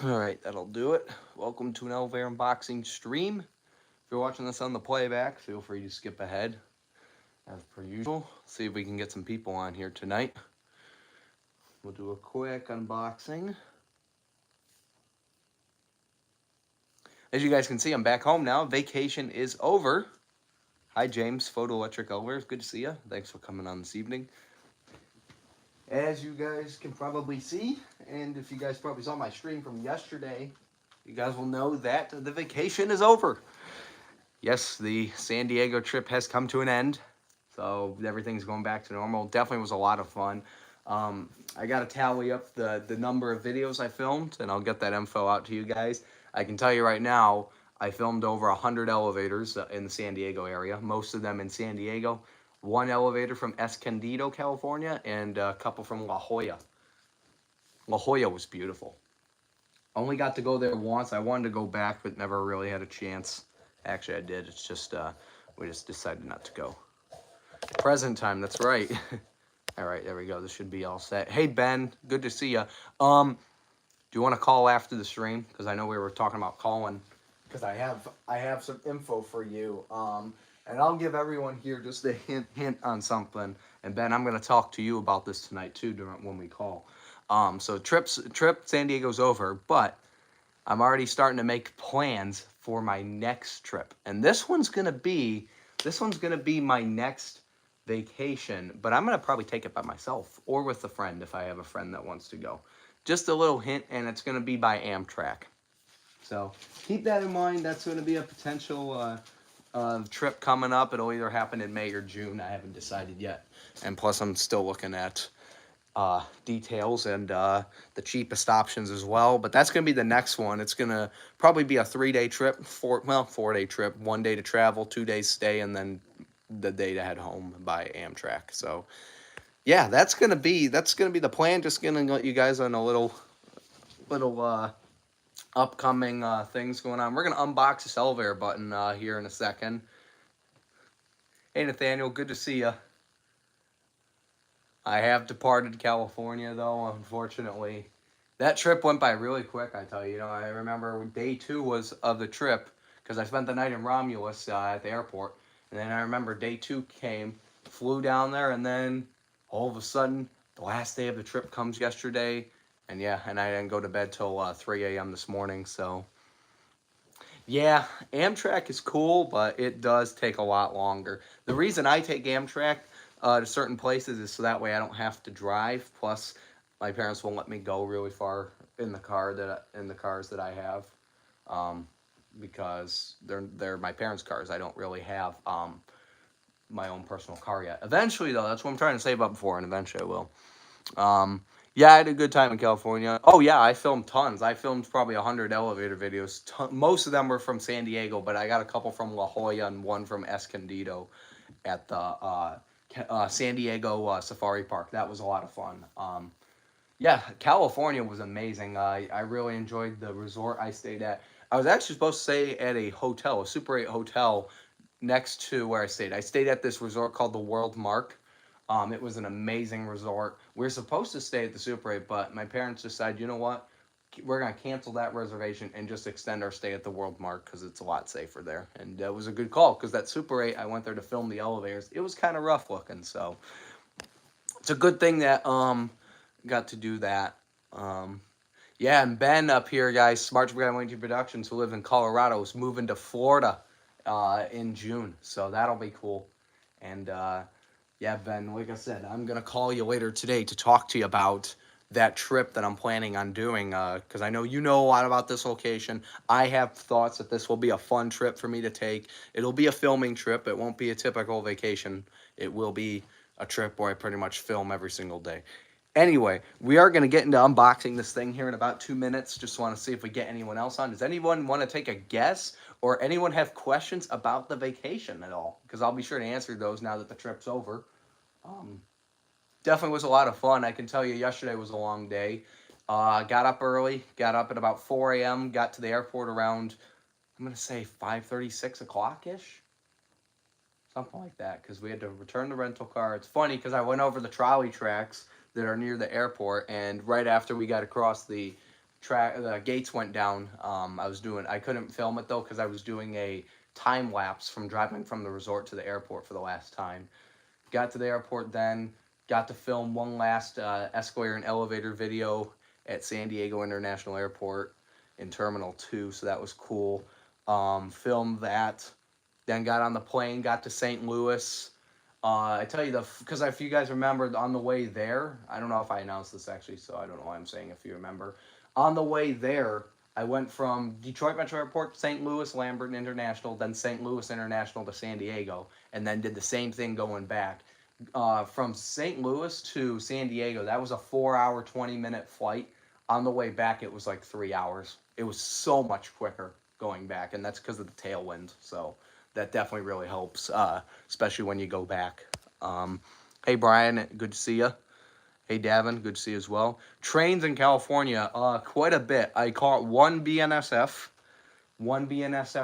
Alright, that'll do it. Welcome to an Elevator Unboxing stream. If you're watching this on the playback, feel free to skip ahead as per usual. See if we can get some people on here tonight. We'll do a quick unboxing. As you guys can see, I'm back home now. Vacation is over. Hi, James, Photo Electric Elevators. Good to see you. Thanks for coming on this evening. As you guys can probably see, and if you guys probably saw my stream from yesterday, you guys will know that the vacation is over. Yes, the San Diego trip has come to an end, so everything's going back to normal. Definitely was a lot of fun. I got to tally up the number of videos I filmed, and I'll get that info out to you guys. I can tell you right now, I filmed over 100 elevators in the San Diego area, most of them in San Diego. One elevator from Escondido, California, and a couple from La Jolla. La Jolla was beautiful. Only got to go there once. I wanted to go back, but never really had a chance. Actually, I did. It's just, we just decided not to go. Present time, that's right. All right, there we go. This should be all set. Hey, Ben, good to see you. Do you want to call after the stream? Because I know we were talking about calling. Because I have some info for you. And I'll give everyone here just a hint on something. And Ben, I'm going to talk to you about this tonight too when we call. So trip San Diego's over, but I'm already starting to make plans for my next trip. And this one's gonna be my next vacation, but I'm gonna probably take it by myself or with a friend if I have a friend that wants to go. Just a little hint, and it's gonna be by Amtrak. So keep that in mind. That's gonna be a potential trip coming up. It'll either happen in May or June. I haven't decided yet. And plus, I'm still looking at details and the cheapest options as well. But that's going to be the next one. It's going to probably be a 3-day trip, 4-day trip, 1 day to travel, 2 days stay, and then the day to head home by Amtrak. So yeah, that's going to be the plan. Just going to let you guys on a little upcoming things going on. We're going to unbox this elevator button here in a second. Hey, Nathaniel, good to see you. I have departed California, though, unfortunately. That trip went by really quick, I tell you. I remember day 2 was of the trip, because I spent the night in Romulus at the airport. And then I remember day 2 came, flew down there, and then all of a sudden, the last day of the trip comes yesterday. And yeah, and I didn't go to bed till 3 a.m. this morning, so... Yeah, Amtrak is cool, but it does take a lot longer. The reason I take Amtrak to certain places is so that way I don't have to drive. Plus, my parents won't let me go really far in the cars that I have, because they're my parents' cars. I don't really have my own personal car yet. Eventually, though, that's what I'm trying to save up for, and eventually I will. Yeah, I had a good time in California. Oh yeah, I filmed tons. I filmed probably 100 elevator videos. Most of them were from San Diego, but I got a couple from La Jolla and one from Escondido at the San Diego Safari Park. That was a lot of fun. Yeah, California was amazing. I really enjoyed the resort I stayed at. I was actually supposed to stay at a hotel, a Super 8 hotel next to where I stayed. I stayed at this resort called the World Mark. It was an amazing resort. We were supposed to stay at the Super 8, but my parents decided, you know what? We're going to cancel that reservation and just extend our stay at the World Mark because it's a lot safer there. And it was a good call because that Super 8, I went there to film the elevators. It was kind of rough looking, so it's a good thing that got to do that. Yeah, and Ben up here, guys, Smart Guy Productions, who live in Colorado, is moving to Florida in June, so that'll be cool. And yeah, Ben, like I said, I'm going to call you later today to talk to you about that trip that I'm planning on doing, because I know you know a lot about this location. I have thoughts that this will be a fun trip for me to take. It'll be a filming trip. It won't be a typical vacation. It will be a trip where I pretty much film every single day. Anyway, we are going to get into unboxing this thing here in about 2 minutes. Just want to see if we get anyone else on. Does anyone want to take a guess or anyone have questions about the vacation at all? Because I'll be sure to answer those now that the trip's over. Definitely was a lot of fun. I can tell you yesterday was a long day. Got up early, got up at about 4 a.m., got to the airport around, I'm going to say 5:30, 6 o'clock-ish. Something like that, because we had to return the rental car. It's funny because I went over the trolley tracks that are near the airport, and right after we got across the the gates went down. I couldn't film it though because I was doing a time lapse from driving from the resort to the airport for the last time. Got to the airport then, got to film one last escalator and elevator video at San Diego International Airport in Terminal 2, so that was cool. Filmed that, then got on the plane, got to St. Louis. I tell you, because if you guys remember, on the way there, I don't know if I announced this actually, so I don't know why I'm saying if you remember. On the way there, I went from Detroit Metro Airport to St. Louis Lambert International, then St. Louis International to San Diego, and then did the same thing going back. From St. Louis to San Diego, that was a 4-hour, 20-minute flight. On the way back, it was like 3 hours. It was so much quicker going back, and that's because of the tailwind, so that definitely really helps, especially when you go back. Hey, Brian, good to see you. Hey, Davin, good to see you as well. Trains in California, quite a bit. I caught one BNSF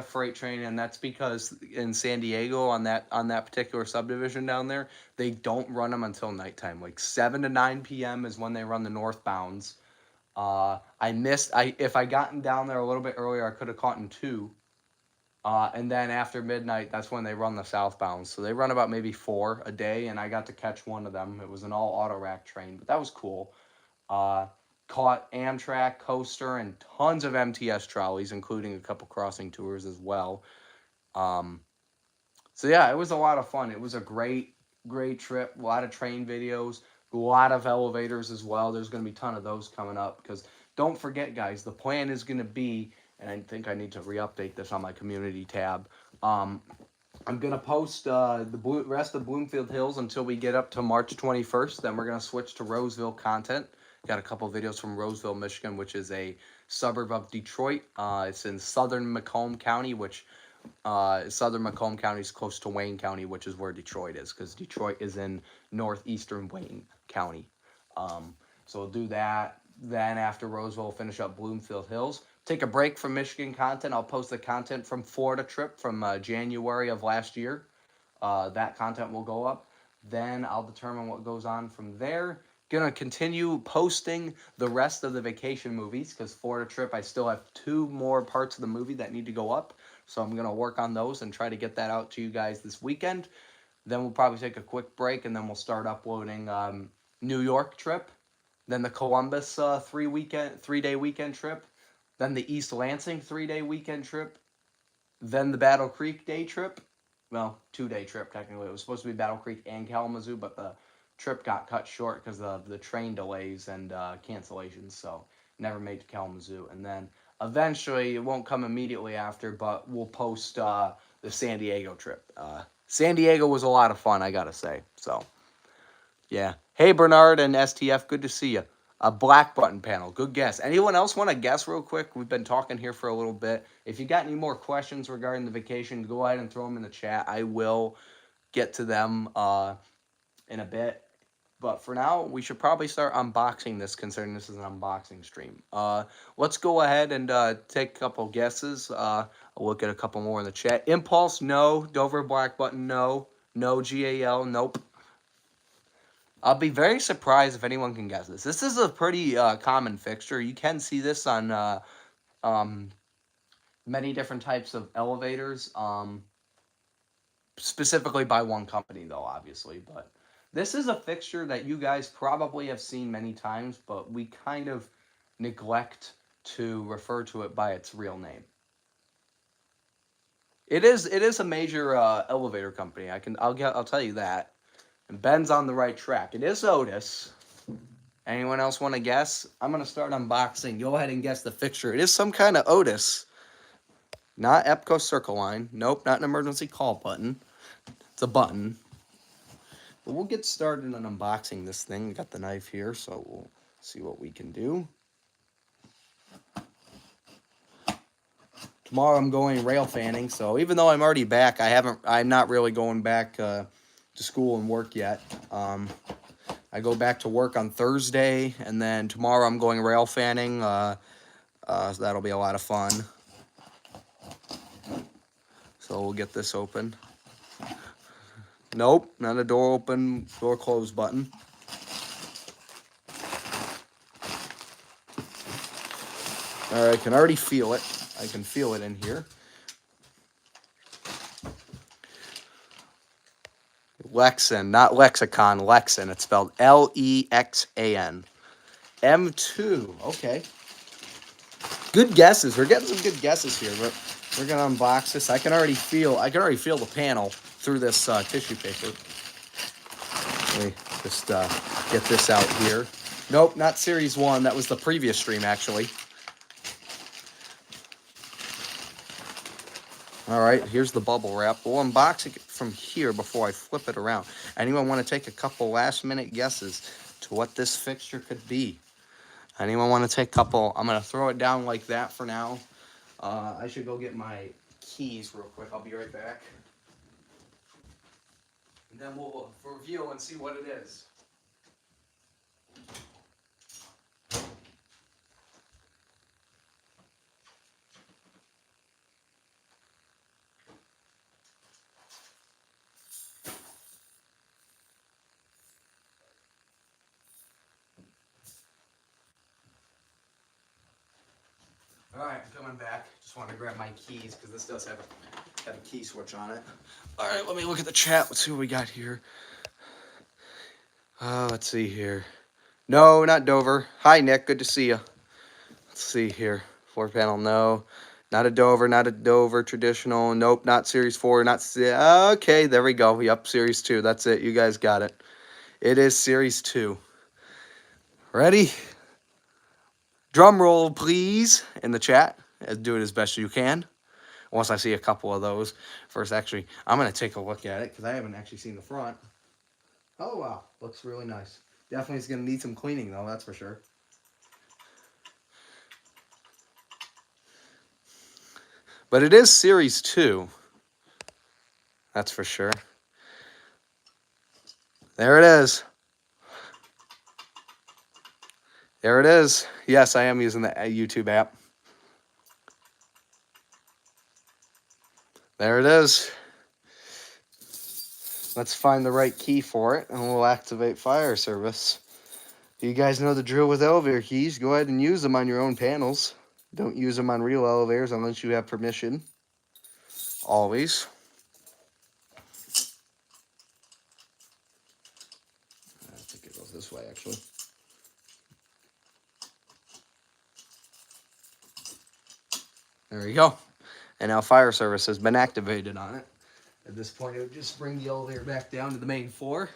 freight train, and that's because in San Diego on that particular subdivision down there, they don't run them until nighttime. Like 7 to 9 p.m. is when they run the northbounds. If I gotten down there a little bit earlier, I could have caught in 2. And then after midnight, that's when they run the southbound. So they run about maybe 4 a day, and I got to catch one of them. It was an all auto rack train, but that was cool. Caught Amtrak, Coaster, and tons of MTS trolleys, including a couple crossing tours as well. So yeah, it was a lot of fun. It was a great trip. A lot of train videos, a lot of elevators as well. There's going to be a ton of those coming up because don't forget, guys, the plan is going to be, and I think I need to re-update this on my community tab. I'm going to post the rest of Bloomfield Hills until we get up to March 21st. Then we're going to switch to Roseville content. Got a couple videos from Roseville, Michigan, which is a suburb of Detroit. It's in southern Macomb County, which southern Macomb County is close to Wayne County, which is where Detroit is, because Detroit is in northeastern Wayne County. So we'll do that. Then after Roseville, we'll finish up Bloomfield Hills. Take a break from Michigan content. I'll post the content from Florida trip from January of last year. That content will go up. Then I'll determine what goes on from there. Gonna continue posting the rest of the vacation movies because Florida trip, I still have 2 more parts of the movie that need to go up. So I'm gonna work on those and try to get that out to you guys this weekend. Then we'll probably take a quick break and then we'll start uploading New York trip. Then the Columbus 3-day weekend trip. Then the East Lansing 3-day weekend trip. Then the Battle Creek day trip. Well, 2-day trip technically. It was supposed to be Battle Creek and Kalamazoo, but the trip got cut short because of the train delays and cancellations, so never made to Kalamazoo. And then eventually, it won't come immediately after, but we'll post the San Diego trip. San Diego was a lot of fun, I gotta say. So, yeah. Hey, Bernard and STF, good to see you. A black button panel, good guess. Anyone else want to guess real quick? We've been talking here for a little bit. If you got any more questions regarding the vacation, go ahead and throw them in the chat. I will get to them in a bit. But for now, we should probably start unboxing this, considering this is an unboxing stream. Let's go ahead and take a couple guesses. I'll look at a couple more in the chat. Impulse, no. Dover Black Button, no. No GAL, nope. I'll be very surprised if anyone can guess this. This is a pretty common fixture. You can see this on many different types of elevators. Specifically by one company, though, obviously, but this is a fixture that you guys probably have seen many times, but we kind of neglect to refer to it by its real name. It is a major elevator company. I'll tell you that. And Ben's on the right track. It is Otis. Anyone else want to guess? I'm gonna start unboxing. Go ahead and guess the fixture. It is some kind of Otis. Not EPCO Circle Line. Nope, not an emergency call button. It's a button. But we'll get started on unboxing this thing. We got the knife here, so we'll see what we can do. Tomorrow I'm going rail fanning, so even though I'm already back, I'm not really going back to school and work yet. I go back to work on Thursday, and then tomorrow I'm going rail fanning. So that'll be a lot of fun. So we'll get this open. Nope, not a door open, door close button. All right, I can already feel it. I can feel it in here. Lexan, not lexicon, Lexan. It's spelled Lexan. M2. Okay. Good guesses. We're getting some good guesses here. We're gonna unbox this. I can already feel the panel through this tissue paper. Let me just get this out here. Nope, not Series 1. That was the previous stream, actually. All right, here's the bubble wrap. We'll unbox it from here before I flip it around. Anyone want to take a couple last-minute guesses to what this fixture could be? Anyone want to take a couple? I'm going to throw it down like that for now. I should go get my keys real quick. I'll be right back. And then we'll review and see what it is. All right, I'm coming back. Just want to grab my keys because this does have a key switch on it. All right, let me look at the chat. Let's see what we got here. Let's see here. No, not Dover. Hi, Nick. Good to see you. Let's see here. 4-panel, no. Not a Dover traditional. Nope, not Series 4. Okay, there we go. Yep, Series 2. That's it. You guys got it. It is Series 2. Ready? Drum roll, please, in the chat. Do it as best you can. Once I see a couple of those. First, actually, I'm going to take a look at it because I haven't actually seen the front. Oh, wow. Looks really nice. Definitely is going to need some cleaning, though. That's for sure. But it is Series 2. That's for sure. There it is. There it is. Yes, I am using the YouTube app. There it is. Let's find the right key for it, and we'll activate fire service. You guys know the drill with elevator keys. Go ahead and use them on your own panels. Don't use them on real elevators unless you have permission. Always. I think it goes this way, actually. There you go. And now fire service has been activated on it. At this point, it would just bring the elevator back down to the main floor.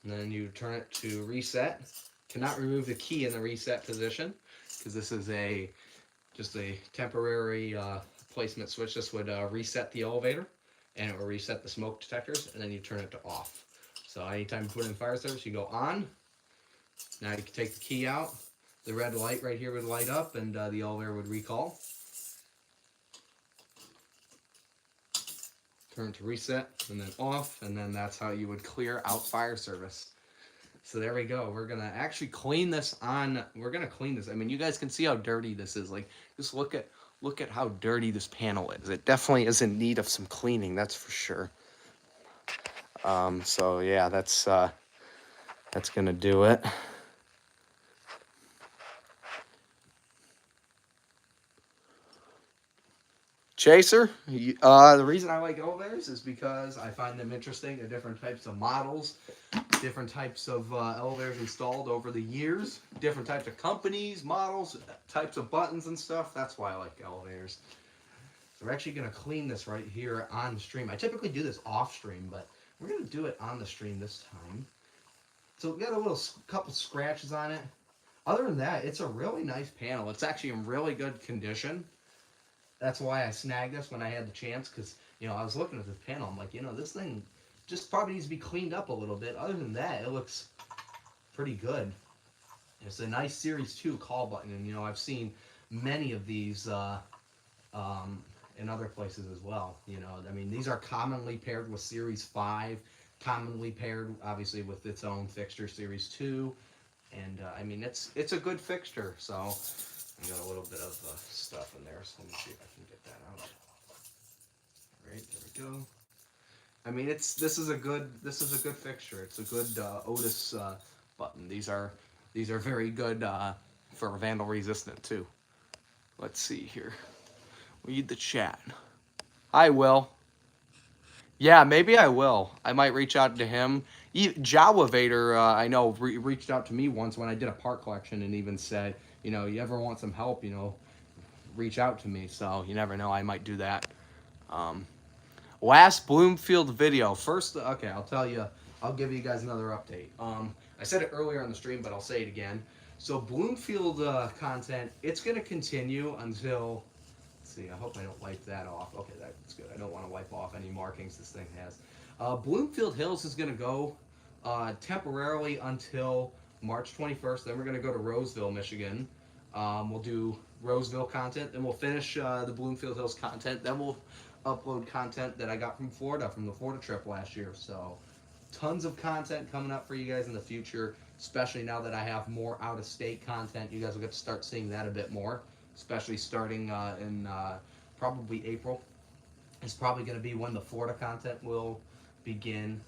And then you turn it to reset. Cannot remove the key in the reset position because this is just a temporary placement switch. This would reset the elevator and it will reset the smoke detectors, and then you turn it to off. So anytime you put in fire service, you go on. Now you can take the key out. The red light right here would light up and the elevator would recall. Turn to reset and then off, and then that's how you would clear out fire service. So there we go. We're gonna actually clean this on. We're gonna clean this. I mean, you guys can see how dirty this is. Like, just look at how dirty this panel is. It definitely is in need of some cleaning. That's for sure. So yeah, that's gonna do it. Chaser, the reason I like elevators is because I find them interesting. They're different types of models, different types of elevators installed over the years, different types of companies, models, types of buttons and stuff. That's why I like elevators. So we're actually going to clean this right here on the stream. I typically do this off stream, but we're going to do it on the stream this time. So we got a couple scratches on it. Other than that, it's a really nice panel. It's actually in really good condition. That's why I snagged this when I had the chance, because, you know, I was looking at this panel. I'm like, you know, this thing just probably needs to be cleaned up a little bit. Other than that, it looks pretty good. It's a nice Series 2 call button, and, you know, I've seen many of these in other places as well. You know, I mean, these are commonly paired with Series 5, commonly paired, obviously, with its own fixture, Series 2. And, I mean, it's a good fixture, so... I got a little bit of stuff in there, so let me see if I can get that out. All right, there we go. I mean, this is a good fixture. It's a good Otis button. These are very good for vandal resistant too. Let's see here. Read the chat. Hi, Will. Yeah, maybe I will. I might reach out to him. Jawa Vader, I know, reached out to me once when I did a part collection and even said, you know, you ever want some help, you know, reach out to me. So you never know, I might do that. Um, Last Bloomfield video. First, okay, I'll tell you, I'll give you guys another update. I said it earlier on the stream, but I'll say it again. So Bloomfield content, it's going to continue until, let's see, I hope I don't wipe that off. Okay, that's good. I don't want to wipe off any markings this thing has. Bloomfield Hills is going to go temporarily until March 21st. Then we're going to go to Roseville, Michigan. We'll do Roseville content. Then we'll finish the Bloomfield Hills content. Then we'll upload content that I got from Florida, from the Florida trip last year. So tons of content coming up for you guys in the future, especially now that I have more out-of-state content. You guys will get to start seeing that a bit more, especially starting in probably April. It's probably going to be when the Florida content will begin.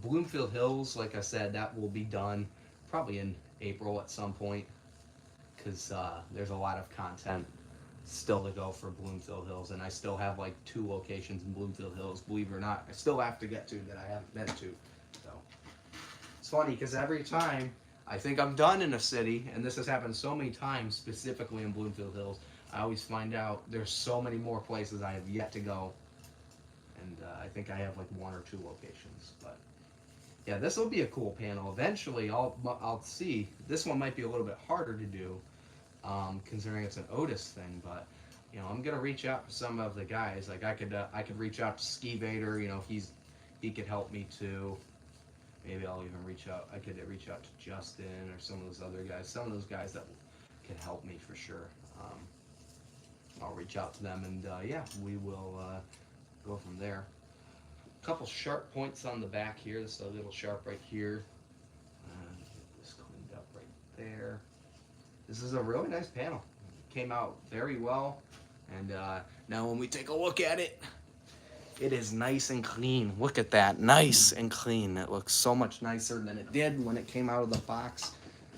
Bloomfield Hills, like I said, that will be done probably in April at some point, because there's a lot of content still to go for Bloomfield Hills, and I still have like 2 locations in Bloomfield Hills, believe it or not. I still have to get to that I haven't been to. So it's funny because every time I think I'm done in a city, and this has happened so many times, specifically in Bloomfield Hills, I always find out there's so many more places I have yet to go, and I think I have like 1 or 2 locations. But yeah, this will be a cool panel. Eventually, I'll see. This one might be a little bit harder to do, considering it's an Otis thing. But you know, I'm gonna reach out to some of the guys. Like I could reach out to Ski Vader. You know, he could help me too. Maybe I'll even reach out. I could reach out to Justin or some of those other guys. Some of those guys that can help me for sure. I'll reach out to them, and yeah, we will go from there. A couple sharp points on the back here. This is a little sharp right here. Get this cleaned up right there. This is a really nice panel. It came out very well, and now when we take a look at it, it is nice and clean. Look at that, nice and clean. It looks so much nicer than it did when it came out of the box.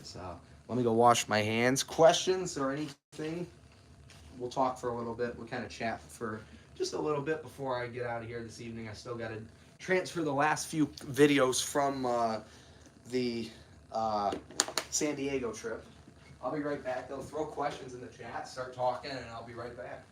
So let me go wash my hands. Questions or anything? We'll talk for a little bit. We'll kind of chat for just a little bit before I get out of here this evening. I still got to transfer the last few videos from the San Diego trip. I'll be right back. They'll throw questions in the chat, start talking, and I'll be right back.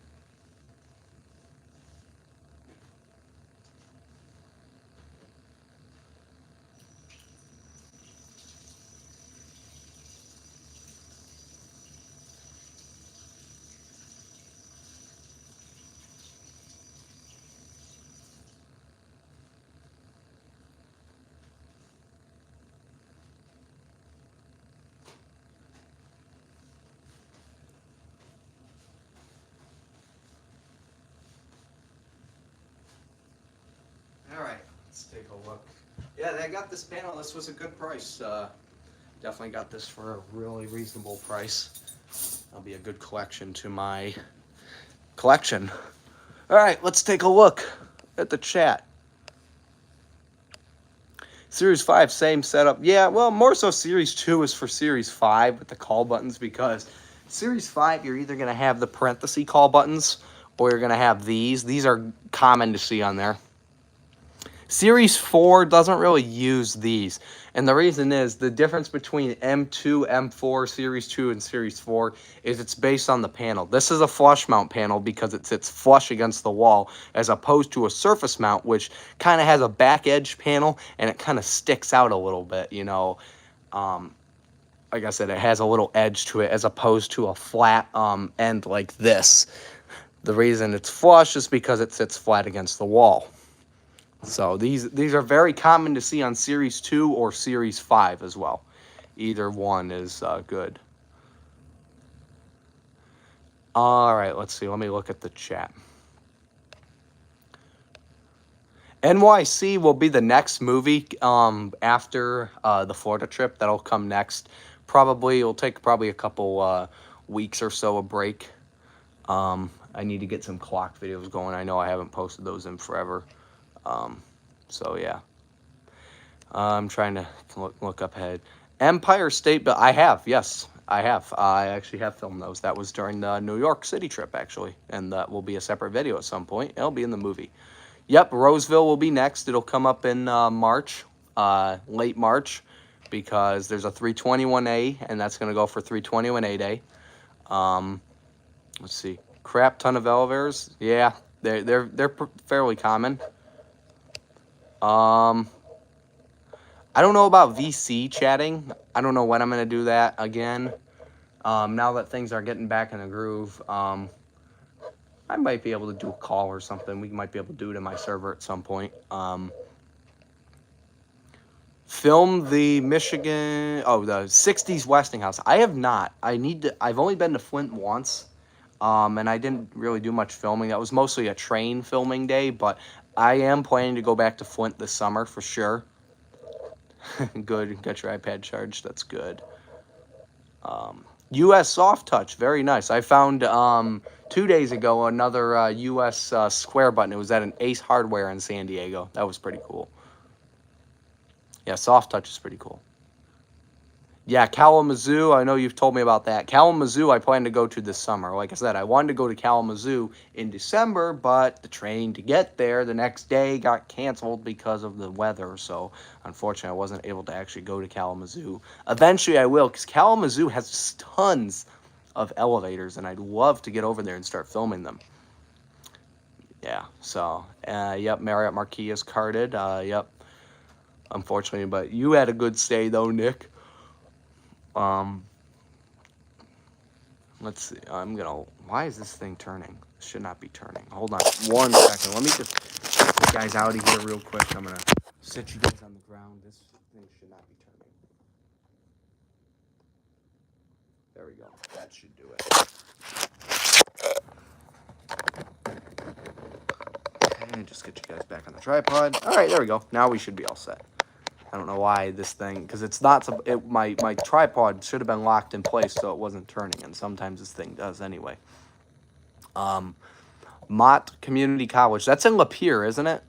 All right, let's take a look. Yeah, I got this panel. This was a good price. Definitely got this for a really reasonable price. That'll be a good collection to my collection. All right, let's take a look at the chat. Series 5, same setup. Yeah, well, more so Series 2 is for Series 5 with the call buttons, because Series 5, you're either going to have the parenthesis call buttons or you're going to have these. These are common to see on there. Series 4 doesn't really use these, and the reason is the difference between M2, M4, Series 2, and Series 4 is it's based on the panel. This is a flush mount panel because it sits flush against the wall, as opposed to a surface mount, which kind of has a back edge panel, and it kind of sticks out a little bit, you know. Like I said, it has a little edge to it, as opposed to a flat end like this. The reason it's flush is because it sits flat against the wall. So these are very common to see on Series 2 or Series 5 as well. Either one is good. All right, let's see. Let me look at the chat. NYC will be the next movie after the Florida trip. That'll come next. Probably, it'll take probably a couple weeks or so, a break. I need to get some clock videos going. I know I haven't posted those in forever. So yeah, I'm trying to look up ahead. Empire State Building, I have, yes. I have. I actually have filmed those. That was during the New York City trip, actually. And that will be a separate video at some point. It'll be in the movie. Yep, Roseville will be next. It'll come up in March, late March, because there's a 321A, and that's going to go for 321A day. Let's see. Crap ton of elevators. Yeah, they're fairly common. I don't know about VC chatting. I don't know when I'm going to do that again. Now that things are getting back in the groove, I might be able to do a call or something. We might be able to do it in my server at some point. Film the Michigan, the 60s Westinghouse. I have not. I've only been to Flint once, and I didn't really do much filming. That was mostly a train filming day, but I am planning to go back to Flint this summer for sure. Good. Got your iPad charged. That's good. U.S. Soft Touch. Very nice. I found 2 days ago another U.S. Square button. It was at an Ace Hardware in San Diego. That was pretty cool. Yeah, Soft Touch is pretty cool. Yeah, Kalamazoo, I know you've told me about that. Kalamazoo, I plan to go to this summer. Like I said, I wanted to go to Kalamazoo in December, but the train to get there the next day got canceled because of the weather. So, unfortunately, I wasn't able to actually go to Kalamazoo. Eventually, I will, because Kalamazoo has tons of elevators, and I'd love to get over there and start filming them. Yeah, so, yep, Marriott Marquis is carded. Yep, unfortunately, but you had a good stay, though, Nick. Let's see. Why is this thing turning? It should not be turning. Hold on 1 second. Let me just get you guys out of here real quick. I'm going to sit you guys on the ground. This thing should not be turning. There we go. That should do it. And just get you guys back on the tripod. All right, there we go. Now we should be all set. I don't know why this thing, because it's not, my tripod should have been locked in place so it wasn't turning, and sometimes this thing does anyway. Mott Community College, that's in Lapeer, isn't it?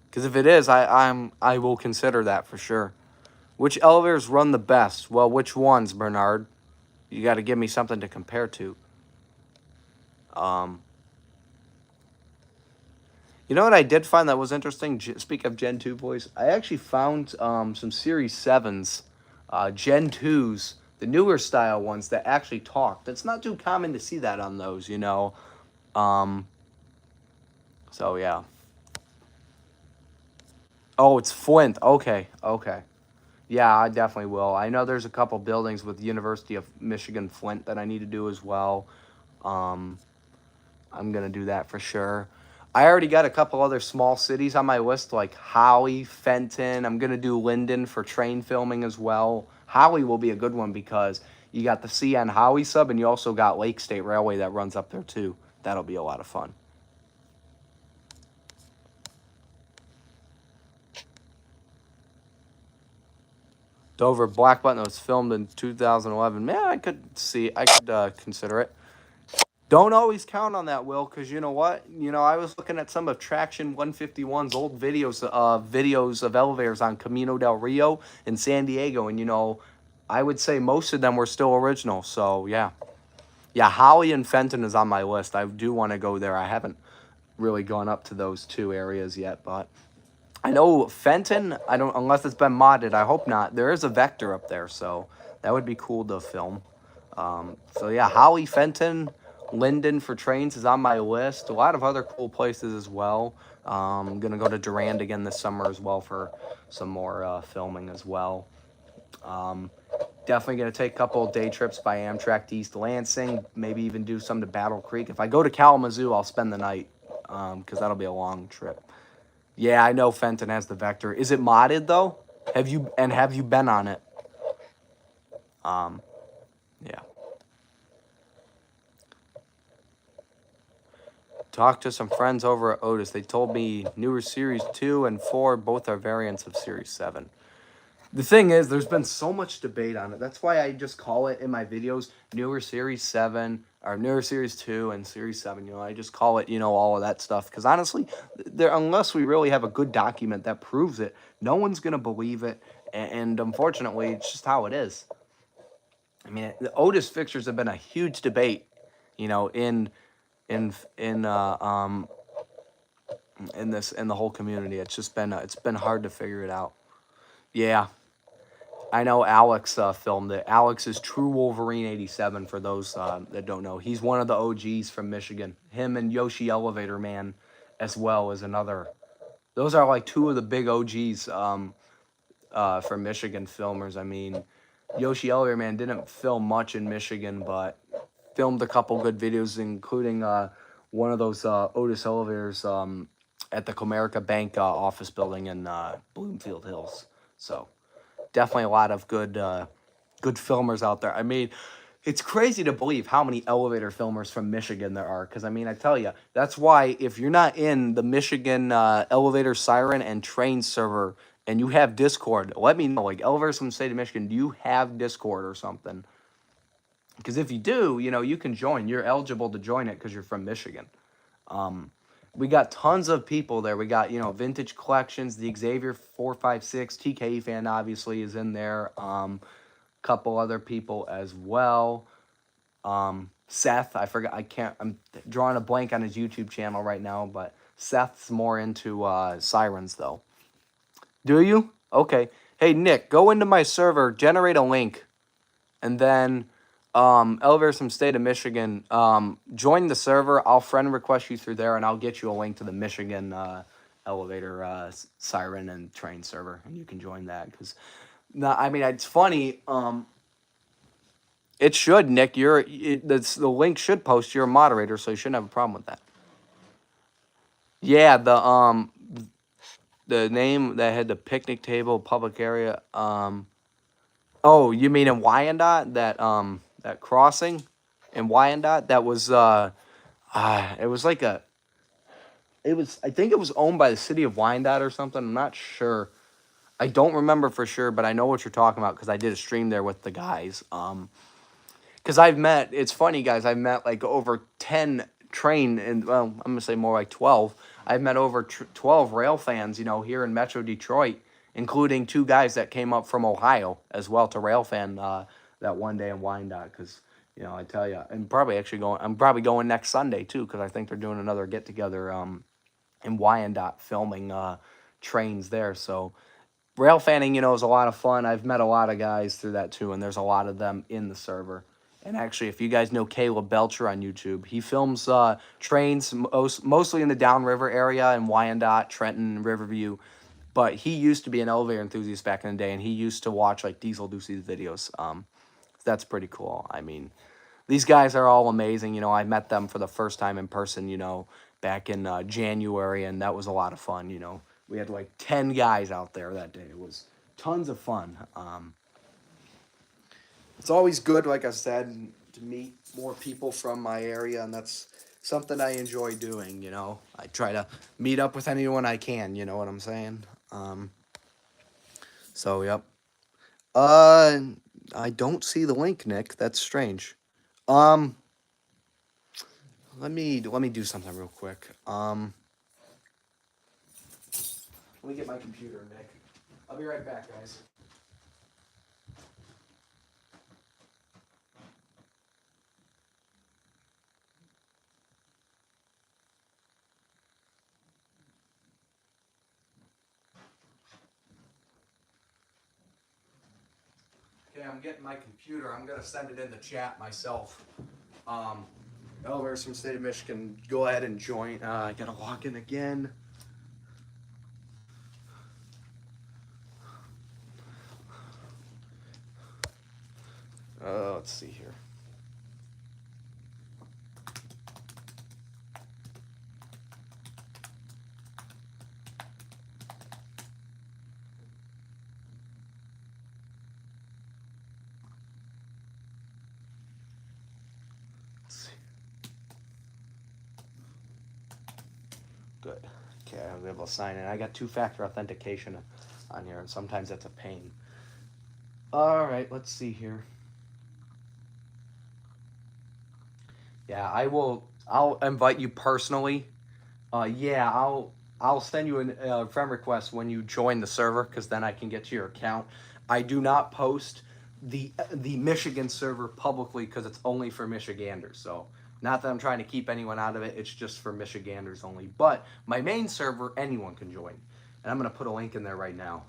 Because if it is, I will consider that for sure. Which elevators run the best? Well, which ones, Bernard? You got to give me something to compare to. You know what I did find that was interesting? Speak of Gen 2 boys, I actually found some Series 7s, Gen 2s, the newer style ones that actually talked. It's not too common to see that on those, you know. So, yeah. Oh, it's Flint. Okay. Yeah, I definitely will. I know there's a couple buildings with University of Michigan Flint that I need to do as well. I'm going to do that for sure. I already got a couple other small cities on my list, like Holly, Fenton. I'm going to do Linden for train filming as well. Holly will be a good one because you got the CN Holly sub, and you also got Lake State Railway that runs up there too. That'll be a lot of fun. Dover Black Button was filmed in 2011. Man, I could consider it. Don't always count on that, Will, because you know what? You know, I was looking at some of Traction 151's old videos of elevators on Camino del Rio in San Diego, and, you know, I would say most of them were still original, so, yeah. Yeah, Holly and Fenton is on my list. I do want to go there. I haven't really gone up to those two areas yet, but I know Fenton, unless it's been modded, I hope not. There is a Vector up there, so that would be cool to film. So, yeah, Holly, Fenton, Linden for trains is on my list. A lot of other cool places as well. I'm going to go to Durand again this summer as well for some more filming as well. Definitely going to take a couple of day trips by Amtrak to East Lansing. Maybe even do some to Battle Creek. If I go to Kalamazoo, I'll spend the night because that'll be a long trip. Yeah, I know Fenton has the Vector. Is it modded, though? Have you been on it? Yeah. Talked to some friends over at Otis. They told me newer Series 2 and 4 both are variants of Series 7. The thing is, there's been so much debate on it. That's why I just call it in my videos newer Series 7 or newer Series 2 and Series 7. You know, I just call it, you know, all of that stuff. Because honestly, unless we really have a good document that proves it, no one's going to believe it. And unfortunately, it's just how it is. I mean, the Otis fixtures have been a huge debate, you know, in in uh, um in the whole community. It's been hard to figure it out. Yeah, I know Alex filmed it. Alex is True Wolverine 87 for those that don't know. He's one of the OGs from Michigan. Him and Yoshi Elevator Man as well as another. Those are like two of the big OGs for Michigan filmers. I mean, Yoshi Elevator Man didn't film much in Michigan, but filmed a couple good videos, including one of those Otis elevators at the Comerica Bank office building in Bloomfield Hills. So definitely a lot of good filmers out there. I mean, it's crazy to believe how many elevator filmers from Michigan there are. Because I mean, I tell you, that's why if you're not in the Michigan elevator siren and train server and you have Discord, let me know. Like elevators from the state of Michigan, do you have Discord or something? Because if you do, you know, you can join. You're eligible to join it because you're from Michigan. We got tons of people there. We got, you know, Vintage Collections, the Xavier 456, TKE fan obviously is in there. Couple other people as well. Seth, I forgot, I'm drawing a blank on his YouTube channel right now, but Seth's more into sirens though. Do you? Okay. Hey, Nick, go into my server, generate a link, and then Elevators from State of Michigan, join the server. I'll friend request you through there, and I'll get you a link to the Michigan elevator siren and train server, and you can join that. Because, I mean, it's funny. It should, Nick. The link should post. You're a moderator, so you shouldn't have a problem with that. Yeah, the name that had the picnic table, public area. Oh, you mean in Wyandotte? That crossing in Wyandotte? That was it was like I think it was owned by the city of Wyandotte or something. I'm not sure. I don't remember for sure, but I know what you're talking about because I did a stream there with the guys. Because it's funny, guys, I've met like over 10 train, and well, I'm going to say more like 12. I've met over 12 rail fans, you know, here in Metro Detroit, including two guys that came up from Ohio as well to rail fan that one day in Wyandotte. Because, you know, I tell you, I'm probably going next Sunday too, because I think they're doing another get together in Wyandotte filming trains there. So rail fanning, you know, is a lot of fun. I've met a lot of guys through that too, and there's a lot of them in the server. And actually, if you guys know Caleb Belcher on YouTube, he films trains mostly in the Downriver area in Wyandotte, Trenton, Riverview. But he used to be an elevator enthusiast back in the day, and he used to watch like Diesel Ducey's videos. That's pretty cool. I mean, these guys are all amazing. You know, I met them for the first time in person, you know, back in January, and that was a lot of fun. You know, we had like 10 guys out there that day. It was tons of fun. It's always good, like I said, to meet more people from my area, and that's something I enjoy doing. You know, I try to meet up with anyone I can. You know what I'm saying? So yep. Uh, I don't see the link, Nick. That's strange. Um, let me do something real quick. Let me get my computer, Nick. I'll be right back, guys. Okay, I'm getting my computer. I'm gonna send it in the chat myself. Elevators from State of Michigan, go ahead and join. I gotta log in again. Let's see here. Good. Okay, I'll be able to sign in. I got two-factor authentication on here, and sometimes that's a pain. All right, let's see here. Yeah, I'll invite you personally. Yeah, I'll send you a friend request when you join the server, because then I can get to your account. I do not post the Michigan server publicly because it's only for Michiganders. So not that I'm trying to keep anyone out of it. It's just for Michiganders only. But my main server, anyone can join. And I'm going to put a link in there right now.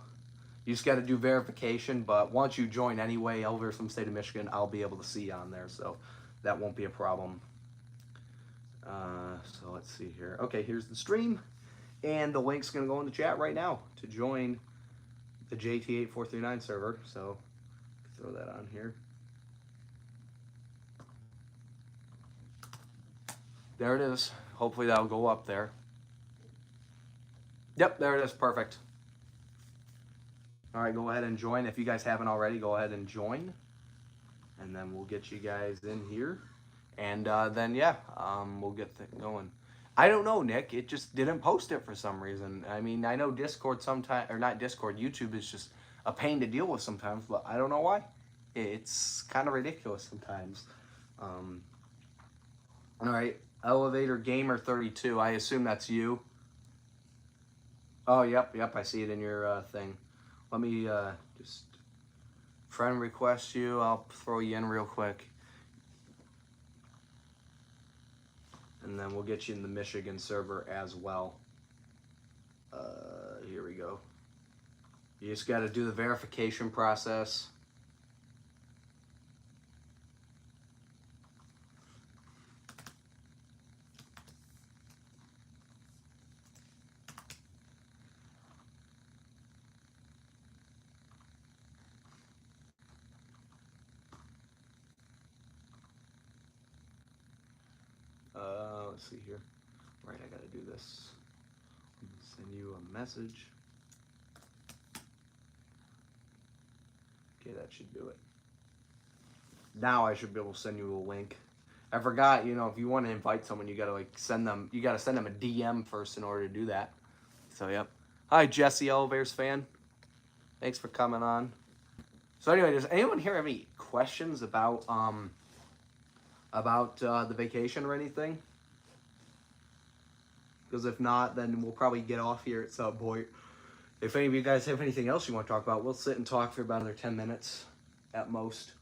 You just got to do verification. But once you join anyway, over from the state of Michigan, I'll be able to see you on there. So that won't be a problem. So let's see here. Okay, here's the stream. And the link's going to go in the chat right now to join the JT8439 server. So throw that on here. There it is. Hopefully that'll go up there. Yep, there it is. Perfect. All right, go ahead and join. If you guys haven't already, go ahead and join. And then we'll get you guys in here. And then, yeah, we'll get going. I don't know, Nick. It just didn't post it for some reason. I mean, I know Discord sometimes, or not Discord, YouTube is just a pain to deal with sometimes, but I don't know why. It's kind of ridiculous sometimes. All right, Elevator Gamer 32. I assume that's you. Oh, yep, I see it in your thing. Let me just friend request you. I'll throw you in real quick. And then we'll get you in the Michigan server as well. Here we go. You just got to do the verification process. Let's see here. Right, I got to do this. Send you a message. Okay, that should do it. Now I should be able to send you a link. I forgot, you know, if you want to invite someone, you gotta like send them. You gotta send them a DM first in order to do that. So yep. Hi, Jesse Elevators fan. Thanks for coming on. So anyway, does anyone here have any questions about the vacation or anything? Because if not, then we'll probably get off here at some point. If any of you guys have anything else you want to talk about, we'll sit and talk for about another 10 minutes at most.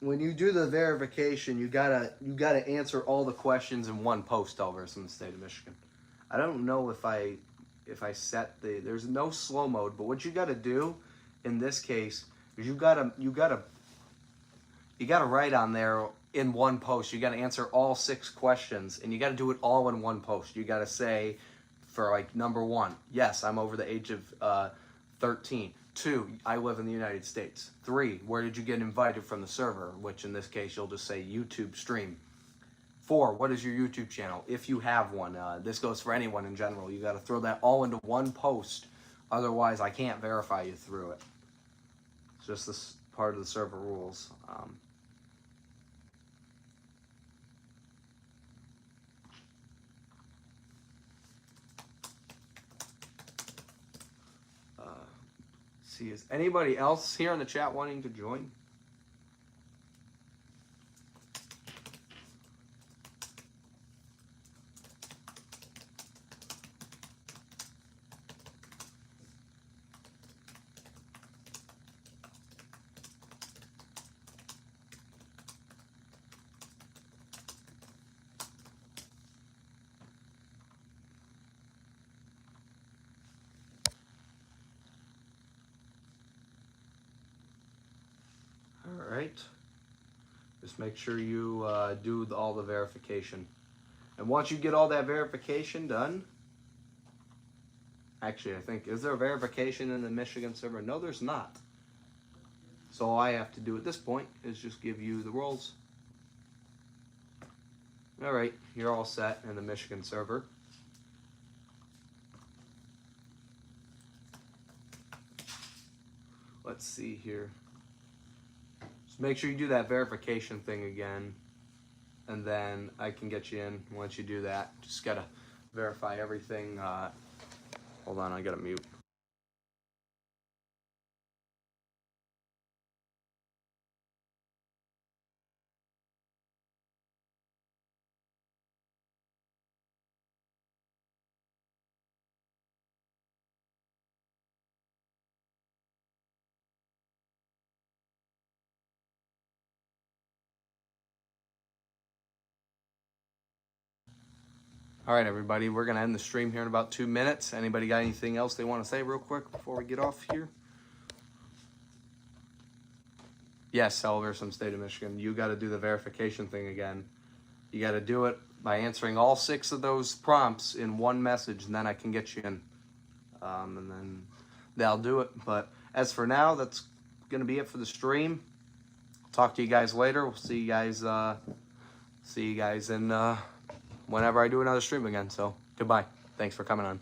When you do the verification, you gotta answer all the questions in one post over in the state of Michigan. I don't know if I set there's no slow mode, but what you gotta do in this case is you gotta write on there in one post. You gotta answer all 6 questions, and you gotta do it all in one post. You gotta say, for like number 1, yes, I'm over the age of 13. 2, I live in the United States. 3, where did you get invited from the server? Which in this case, you'll just say YouTube stream. 4, what is your YouTube channel? If you have one. This goes for anyone in general. You got to throw that all into one post. Otherwise, I can't verify you through it. It's just this part of the server rules. See, is anybody else here in the chat wanting to join? All right. Just make sure you do all the verification. And once you get all that verification done, actually, I think, is there a verification in the Michigan server? No, there's not. So all I have to do at this point is just give you the roles. All right, you're all set in the Michigan server. Let's see here. Just make sure you do that verification thing again, and then I can get you in once you do that. Just gotta verify everything. Hold on, I gotta mute. All right, everybody, we're gonna end the stream here in about 2 minutes. Anybody got anything else they want to say real quick before we get off here? Yes, Oliver from state of Michigan. You got to do the verification thing again. You got to do it by answering all 6 of those prompts in one message, and then I can get you in. And then they'll do it. But as for now, that's going to be it for the stream. Talk to you guys later. We'll see you guys in whenever I do another stream again. So goodbye. Thanks for coming on.